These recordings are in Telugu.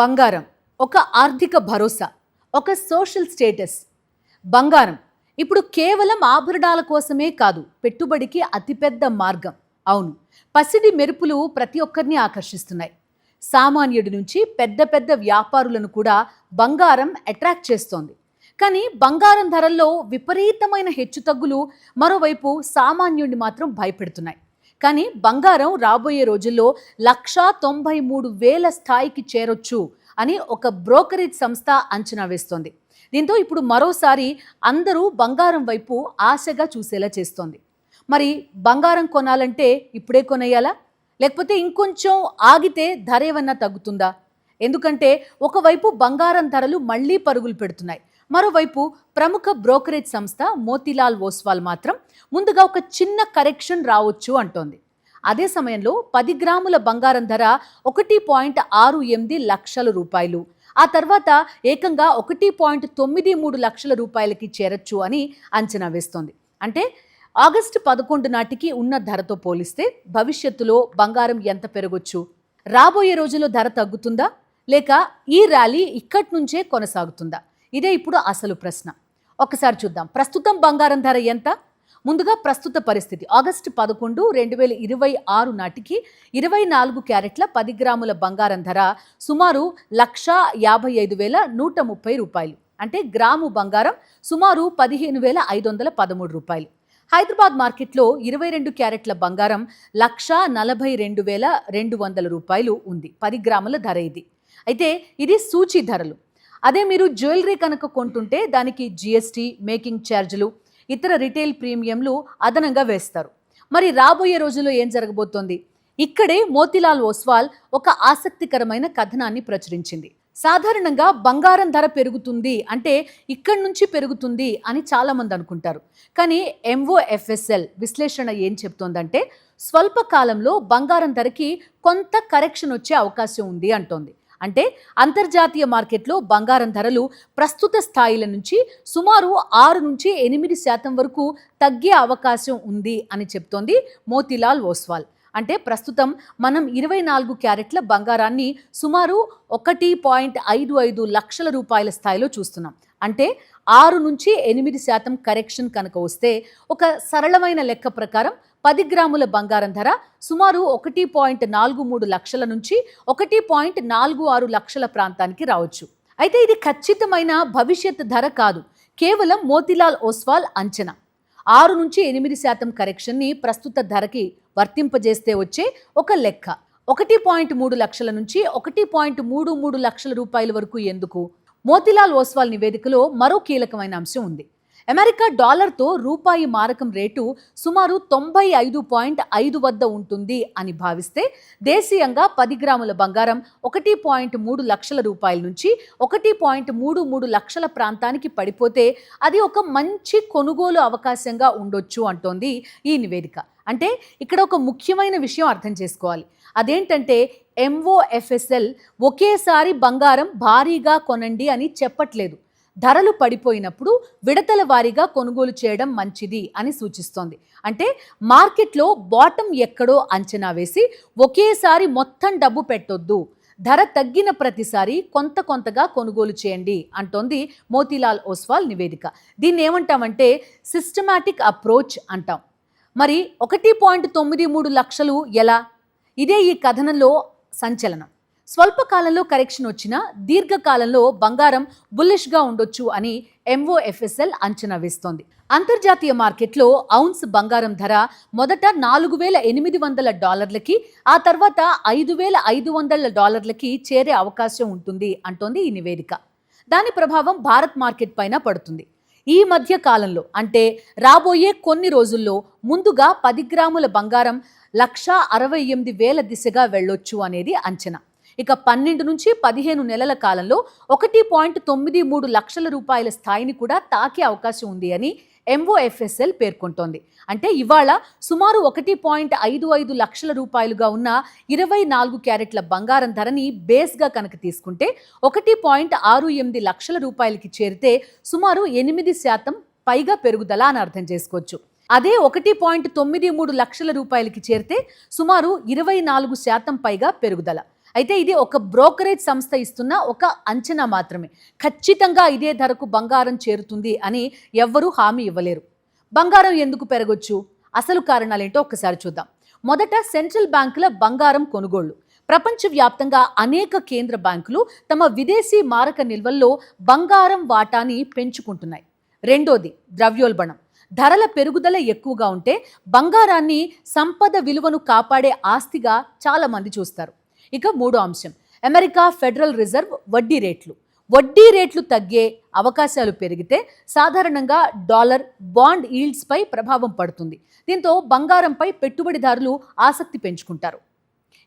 బంగారం ఒక ఆర్థిక భరోసా, ఒక సోషల్ స్టేటస్. బంగారం ఇప్పుడు కేవలం ఆభరణాల కోసమే కాదు, పెట్టుబడికి అతిపెద్ద మార్గం. అవును, పసిడి మెరుపులు ప్రతి ఒక్కరిని ఆకర్షిస్తున్నాయి. సామాన్యుడి నుంచి పెద్ద పెద్ద వ్యాపారులను కూడా బంగారం అట్రాక్ట్ చేస్తోంది. కానీ బంగారం ధరల్లో విపరీతమైన హెచ్చుతగ్గులు మరోవైపు సామాన్యుడిని మాత్రం భయపెడుతున్నాయి. కానీ బంగారం రాబోయే రోజుల్లో 1,93,000 స్థాయికి చేరొచ్చు అని ఒక బ్రోకరేజ్ సంస్థ అంచనా వేస్తోంది. దీంతో ఇప్పుడు మరోసారి అందరూ బంగారం వైపు ఆశగా చూసేలా చేస్తోంది. మరి బంగారం కొనాలంటే ఇప్పుడే కొనేయాలా, లేకపోతే ఇంకొంచెం ఆగితే ధర ఏమన్నా తగ్గుతుందా? ఎందుకంటే ఒకవైపు బంగారం ధరలు మళ్లీ పరుగులు పెడుతున్నాయి, మరోవైపు ప్రముఖ బ్రోకరేజ్ సంస్థ మోతీలాల్ ఓస్వాల్ మాత్రం ముందుగా ఒక చిన్న కరెక్షన్ రావచ్చు అంటోంది. అదే సమయంలో 10 గ్రాముల బంగారం ధర 1.68 లక్షల రూపాయలు, ఆ తర్వాత ఏకంగా 1.93 లక్షల రూపాయలకి చేరొచ్చు అని అంచనా వేస్తోంది. అంటే ఆగస్టు 11 నాటికి ఉన్న ధరతో పోలిస్తే భవిష్యత్తులో బంగారం ఎంత పెరగొచ్చు? రాబోయే రోజుల్లో ధర తగ్గుతుందా, లేక ఈ ర్యాలీ ఇక్కడి నుంచే కొనసాగుతుందా? ఇదే ఇప్పుడు అసలు ప్రశ్న. ఒకసారి చూద్దాం ప్రస్తుతం బంగారం ధర ఎంత. ముందుగా ప్రస్తుత పరిస్థితి. ఆగస్టు 11, 2026 నాటికి 24 క్యారెట్ల 10 గ్రాముల బంగారం ధర సుమారు 1,55,130 రూపాయలు. అంటే గ్రాము బంగారం సుమారు 15,513 రూపాయలు. హైదరాబాద్ మార్కెట్లో 22 క్యారెట్ల బంగారం 1,42,200 రూపాయలు ఉంది. 10 గ్రాముల ధర ఇది. అయితే ఇది సూచీ ధరలు. అదే మీరు జ్యువెలరీ కనుక కొంటుంటే దానికి జిఎస్టీ, మేకింగ్ ఛార్జీలు, ఇతర రిటైల్ ప్రీమియంలు అదనంగా వేస్తారు. మరి రాబోయే రోజుల్లో ఏం జరగబోతోంది? ఇక్కడే మోతీలాల్ ఓస్వాల్ ఒక ఆసక్తికరమైన కథనాన్ని ప్రచురించింది. సాధారణంగా బంగారం ధర పెరుగుతుంది అంటే ఇక్కడి నుంచి పెరుగుతుంది అని చాలా మంది అనుకుంటారు. కానీ MOFSL విశ్లేషణ ఏం చెప్తోందంటే స్వల్ప కాలంలో బంగారం ధరకి కొంత కరెక్షన్ వచ్చే అవకాశం ఉంది అంటోంది. అంటే అంతర్జాతీయ మార్కెట్లో బంగారం ధరలు ప్రస్తుత స్థాయిల నుంచి సుమారు 6-8% వరకు తగ్గే అవకాశం ఉంది అని చెప్తోంది మోతీలాల్ ఓస్వాల్. అంటే ప్రస్తుతం మనం 24 క్యారెట్ల బంగారాన్ని సుమారు 1.55 లక్షల రూపాయల స్థాయిలో చూస్తున్నాం. అంటే 6-8% కరెక్షన్ కనుక వస్తే ఒక సరళమైన లెక్క ప్రకారం 10 గ్రాముల బంగారం ధర సుమారు 1.43 లక్షల నుంచి 1.46 లక్షల ప్రాంతానికి రావచ్చు. అయితే ఇది ఖచ్చితమైన భవిష్యత్ ధర కాదు, కేవలం మోతీలాల్ ఓస్వాల్ అంచనా. 6-8% కరెక్షన్ని ప్రస్తుత ధరకి వర్తింపజేస్తే వచ్చే ఒక లెక్క. 1.3 లక్షల నుంచి 1.33 లక్షల రూపాయల వరకు ఎందుకు? మోతీలాల్ ఓస్వాల్ నివేదికలో మరో కీలకమైన అంశం ఉంది. అమెరికా డాలర్తో రూపాయి మారకం రేటు సుమారు 95.5 వద్ద ఉంటుంది అని భావిస్తే దేశీయంగా 10 గ్రాముల బంగారం 1.3 లక్షల రూపాయల నుంచి 1.33 లక్షల ప్రాంతానికి పడిపోతే అది ఒక మంచి కొనుగోలు అవకాశంగా ఉండొచ్చు అంటోంది ఈ నివేదిక. అంటే ఇక్కడ ఒక ముఖ్యమైన విషయం అర్థం చేసుకోవాలి. అదేంటంటే MOFSL ఒకేసారి బంగారం భారీగా కొనండి అని చెప్పట్లేదు. ధరలు పడిపోయినప్పుడు విడతల వారీగా కొనుగోలు చేయడం మంచిది అని సూచిస్తోంది. అంటే మార్కెట్లో బాటం ఎక్కడో అంచనా వేసి ఒకేసారి మొత్తం డబ్బు పెట్టొద్దు, ధర తగ్గిన ప్రతిసారి కొంత కొంతగా కొనుగోలు చేయండి అంటోంది మోతీలాల్ ఓస్వాల్ నివేదిక. దీన్ని ఏమంటామంటే సిస్టమాటిక్ అప్రోచ్ అంటాం. మరి 1.93 లక్షలు ఎలా? ఇదే ఈ కథనంలో సంచలనం. స్వల్పకాలంలో కరెక్షన్ వచ్చినా దీర్ఘకాలంలో బంగారం బుల్లిష్గా ఉండొచ్చు అని MOFSL అంచనా వేస్తోంది. అంతర్జాతీయ మార్కెట్లో ఔన్స్ బంగారం ధర మొదట $4,800కి, ఆ తర్వాత $5,500కి చేరే అవకాశం ఉంటుంది అంటోంది ఈ నివేదిక. దాని ప్రభావం భారత్ మార్కెట్ పైన పడుతుంది. ఈ మధ్య కాలంలో అంటే రాబోయే కొన్ని రోజుల్లో ముందుగా 10 గ్రాముల బంగారం 1,68,000 దిశగా వెళ్ళొచ్చు అనేది అంచనా. ఇక 12 నుంచి 15 నెలల కాలంలో 1.93 లక్షల రూపాయల స్థాయిని కూడా తాకే అవకాశం ఉంది అని MOFSL పేర్కొంటోంది. అంటే ఇవాళ సుమారు 1.55 లక్షల రూపాయలుగా ఉన్న 24 క్యారెట్ల బంగారం ధరని బేస్గా కనుక తీసుకుంటే 1.68 లక్షల రూపాయలకి చేరితే సుమారు 8% పైగా పెరుగుదల అని అర్థం చేసుకోవచ్చు. అదే 1.93 లక్షల రూపాయలకి చేరితే సుమారు 24% పైగా పెరుగుదల. అయితే ఇది ఒక బ్రోకరేజ్ సంస్థ ఇస్తున్న ఒక అంచనా మాత్రమే. ఖచ్చితంగా ఇదే ధరకు బంగారం చేరుతుంది అని ఎవ్వరూ హామీ ఇవ్వలేరు. బంగారం ఎందుకు పెరగొచ్చు? అసలు కారణాలేంటో ఒక్కసారి చూద్దాం. మొదట సెంట్రల్ బ్యాంకుల బంగారం కొనుగోళ్లు. ప్రపంచవ్యాప్తంగా అనేక కేంద్ర బ్యాంకులు తమ విదేశీ మారక నిల్వల్లో బంగారం వాటాని పెంచుకుంటున్నాయి. రెండోది ద్రవ్యోల్బణం. ధరల పెరుగుదల ఎక్కువగా ఉంటే బంగారాన్ని సంపద విలువను కాపాడే ఆస్తిగా చాలా మంది చూస్తారు. ఇక మూడో అంశం, అమెరికా ఫెడరల్ రిజర్వ్ వడ్డీ రేట్లు. వడ్డీ రేట్లు తగ్గే అవకాశాలు పెరిగితే సాధారణంగా డాలర్, బాండ్ ఈల్డ్స్ పై ప్రభావం పడుతుంది. దీంతో బంగారంపై పెట్టుబడిదారులు ఆసక్తి పెంచుకుంటారు.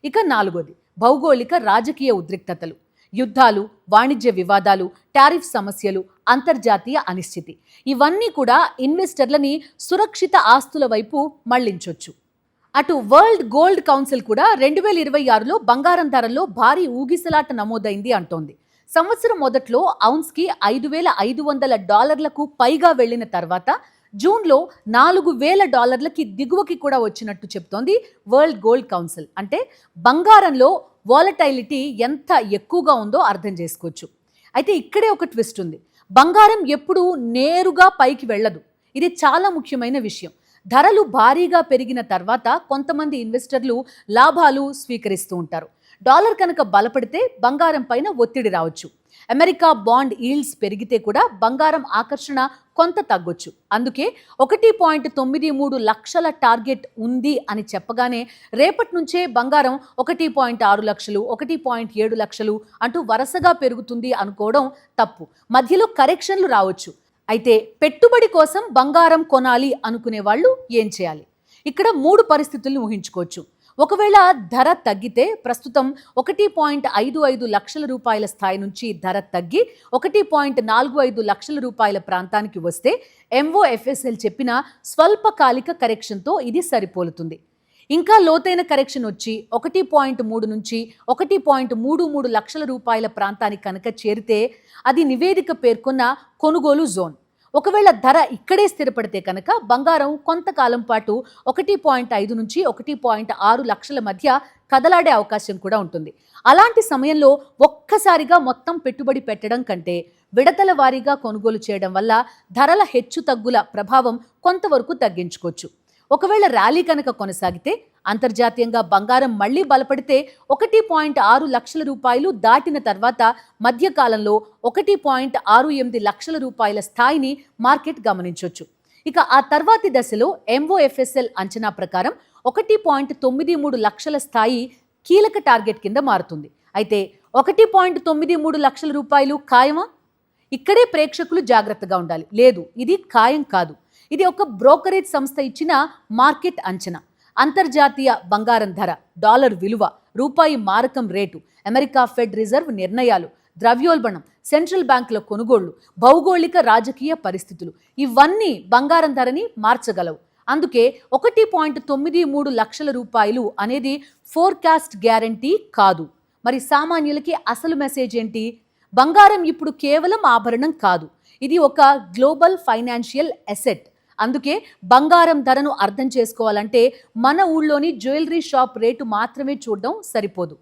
ఇక నాలుగోది, భౌగోళిక రాజకీయ ఉద్రిక్తతలు. యుద్ధాలు, వాణిజ్య వివాదాలు, టారిఫ్ సమస్యలు, అంతర్జాతీయ అనిశ్చితి ఇవన్నీ కూడా ఇన్వెస్టర్లని సురక్షిత ఆస్తుల వైపు మళ్లించొచ్చు. అటు వరల్డ్ గోల్డ్ కౌన్సిల్ కూడా 2026లో బంగారం ధరల్లో భారీ ఊగిసలాట నమోదైంది అంటోంది. సంవత్సరం మొదట్లో ఔన్స్కి $5,500 పైగా వెళ్లిన తర్వాత జూన్లో $4,000 దిగువకి కూడా వచ్చినట్టు చెప్తోంది వరల్డ్ గోల్డ్ కౌన్సిల్. అంటే బంగారంలో వాలటైలిటీ ఎంత ఎక్కువగా ఉందో అర్థం చేసుకోవచ్చు. అయితే ఇక్కడే ఒక ట్విస్ట్ ఉంది. బంగారం ఎప్పుడూ నేరుగా పైకి వెళ్ళదు. ఇది చాలా ముఖ్యమైన విషయం. ధరలు భారీగా పెరిగిన తర్వాత కొంతమంది ఇన్వెస్టర్లు లాభాలు స్వీకరిస్తూ ఉంటారు. డాలర్ కనుక బలపడితే బంగారం పైన ఒత్తిడి రావచ్చు. అమెరికా బాండ్ ఈల్డ్స్ పెరిగితే కూడా బంగారం ఆకర్షణ కొంత తగ్గొచ్చు. అందుకే 1.93 లక్షల టార్గెట్ ఉంది అని చెప్పగానే రేపటి నుంచే బంగారం 1.6 లక్షలు, 1.7 లక్షలు అంటూ వరుసగా పెరుగుతుంది అనుకోవడం తప్పు. మధ్యలో కరెక్షన్లు రావచ్చు. అయితే పెట్టుబడి కోసం బంగారం కొనాలి అనుకునే వాళ్ళు ఏం చేయాలి? ఇక్కడ 3 పరిస్థితులను ఊహించుకోవచ్చు. ఒకవేళ ధర తగ్గితే ప్రస్తుతం 1.55 లక్షల రూపాయల స్థాయి నుంచి ధర తగ్గి 1.45 లక్షల రూపాయల ప్రాంతానికి వస్తే MOFSL చెప్పిన స్వల్పకాలిక కరెక్షన్తో ఇది సరిపోలుతుంది. ఇంకా లోతైన కరెక్షన్ వచ్చి 1.3 నుంచి 1.33 లక్షల రూపాయల ప్రాంతానికి కనుక చేరితే అది నివేదిక పేర్కొన్న కొనుగోలు జోన్. ఒకవేళ ధర ఇక్కడే స్థిరపడితే కనుక బంగారం కొంతకాలం పాటు 1.5 నుంచి 1.6 లక్షల మధ్య కదలాడే అవకాశం కూడా ఉంటుంది. అలాంటి సమయంలో ఒక్కసారిగా మొత్తం పెట్టుబడి పెట్టడం కంటే విడతల వారీగా కొనుగోలు చేయడం వల్ల ధరల హెచ్చు తగ్గుల ప్రభావం కొంతవరకు తగ్గించుకోవచ్చు. ఒకవేళ ర్యాలీ కనుక కొనసాగితే అంతర్జాతీయంగా బంగారం మళ్లీ బలపడితే 1.6 లక్షల రూపాయలు దాటిన తర్వాత మధ్యకాలంలో 1.68 లక్షల రూపాయల స్థాయిని మార్కెట్ గమనించవచ్చు. ఇక ఆ తర్వాతి దశలో MOFSL అంచనా ప్రకారం 1.93 లక్షల స్థాయి కీలక టార్గెట్ కింద మారుతుంది. అయితే 1.93 లక్షల రూపాయలు ఖాయమా? ఇక్కడే ప్రేక్షకులు జాగ్రత్తగా ఉండాలి. లేదు, ఇది ఖాయం కాదు. ఇది ఒక బ్రోకరేజ్ సంస్థ ఇచ్చిన మార్కెట్ అంచనా. అంతర్జాతీయ బంగారం ధర, డాలర్ విలువ, రూపాయి మారకం రేటు, అమెరికా ఫెడ్ రిజర్వ్ నిర్ణయాలు, ద్రవ్యోల్బణం, సెంట్రల్ బ్యాంకుల కొనుగోళ్లు, భౌగోళిక రాజకీయ పరిస్థితులు ఇవన్నీ బంగారం ధరని మార్చగలవు. అందుకే 1.93 లక్షల రూపాయలు అనేది ఫోర్కాస్ట్ గ్యారంటీ కాదు. మరి సామాన్యులకి అసలు మెసేజ్ ఏంటి? బంగారం ఇప్పుడు కేవలం ఆభరణం కాదు, ఇది ఒక గ్లోబల్ ఫైనాన్షియల్ అసెట్. అందుకే బంగారం ధరను అర్థం చేసుకోవాలంటే మన ఊళ్ళోని జ్యువెలరీ షాప్ రేటు మాత్రమే చూడడం సరిపోదు.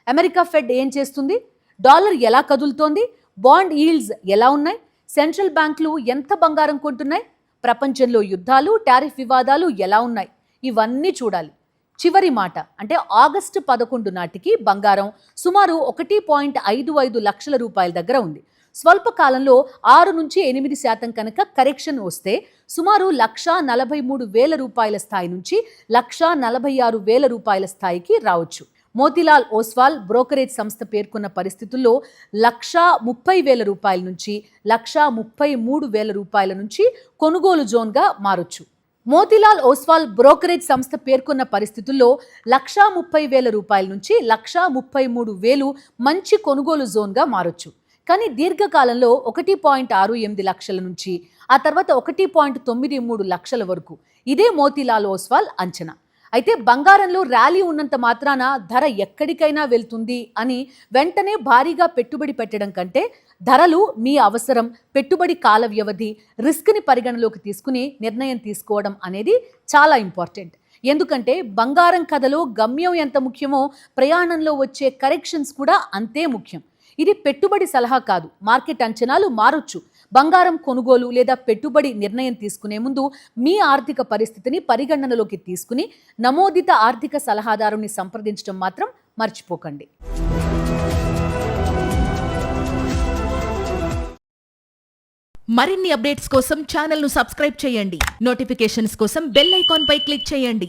అమెరికా ఫెడ్ ఏం చేస్తుంది? డాలర్ ఎలా కదులుతోంది? బాండ్ ఈల్డ్స్ ఎలా ఉన్నాయి? సెంట్రల్ బ్యాంకులు ఎంత బంగారం కొంటున్నాయి? ప్రపంచంలో యుద్ధాలు, టారిఫ్ వివాదాలు ఎలా ఉన్నాయి? ఇవన్నీ చూడాలి. చివరి మాట అంటే ఆగస్టు 11 నాటికి బంగారం సుమారు 1.55 లక్షల రూపాయల దగ్గర ఉంది. స్వల్పకాలంలో 6 నుంచి 8% కనుక కరెక్షన్ వస్తే సుమారు 1,43,000 రూపాయల స్థాయి నుంచి 1,46,000 రూపాయల స్థాయికి రావచ్చు. మోతీలాల్ ఓస్వాల్ బ్రోకరేజ్ సంస్థ పేర్కొన్న పరిస్థితుల్లో 1,30,000 రూపాయల నుంచి 1,33,000 రూపాయల నుంచి కొనుగోలు జోన్గా మారొచ్చు. మోతీలాల్ ఓస్వాల్ బ్రోకరేజ్ సంస్థ పేర్కొన్న పరిస్థితుల్లో 1,30,000 రూపాయల నుంచి 1,33,000 మంచి కొనుగోలు జోన్గా మారొచ్చు. కానీ దీర్ఘకాలంలో 1.68 లక్షల నుంచి ఆ తర్వాత 1.93 లక్షల వరకు ఇదే మోతీలాల్ ఓస్వాల్ అంచనా. అయితే బంగారంలో ర్యాలీ ఉన్నంత మాత్రాన ధర ఎక్కడికైనా వెళ్తుంది అని వెంటనే భారీగా పెట్టుబడి పెట్టడం కంటే ధరలు మీ అవసరం, పెట్టుబడి కాల వ్యవధి, రిస్క్ని పరిగణలోకి తీసుకుని నిర్ణయం తీసుకోవడం అనేది చాలా ఇంపార్టెంట్. ఎందుకంటే బంగారం కథలో గమ్యం ఎంత ముఖ్యమో ప్రయాణంలో వచ్చే కరెక్షన్స్ కూడా అంతే ముఖ్యం. ఇది పెట్టుబడి సలహా కాదు. మార్కెట్ అంచనాలు మారొచ్చు. బంగారం కొనుగోలు లేదా పెట్టుబడి నిర్ణయం తీసుకునే ముందు మీ ఆర్థిక పరిస్థితిని పరిగణనలోకి తీసుకుని నమోదిత ఆర్థిక సలహాదారుని సంప్రదించడం మాత్రం మర్చిపోకండి. మరిన్ని అప్డేట్స్ కోసం ఛానల్ను సబ్స్క్రైబ్ చేయండి. నోటిఫికేషన్స్ కోసం బెల్ ఐకాన్ పై క్లిక్ చేయండి.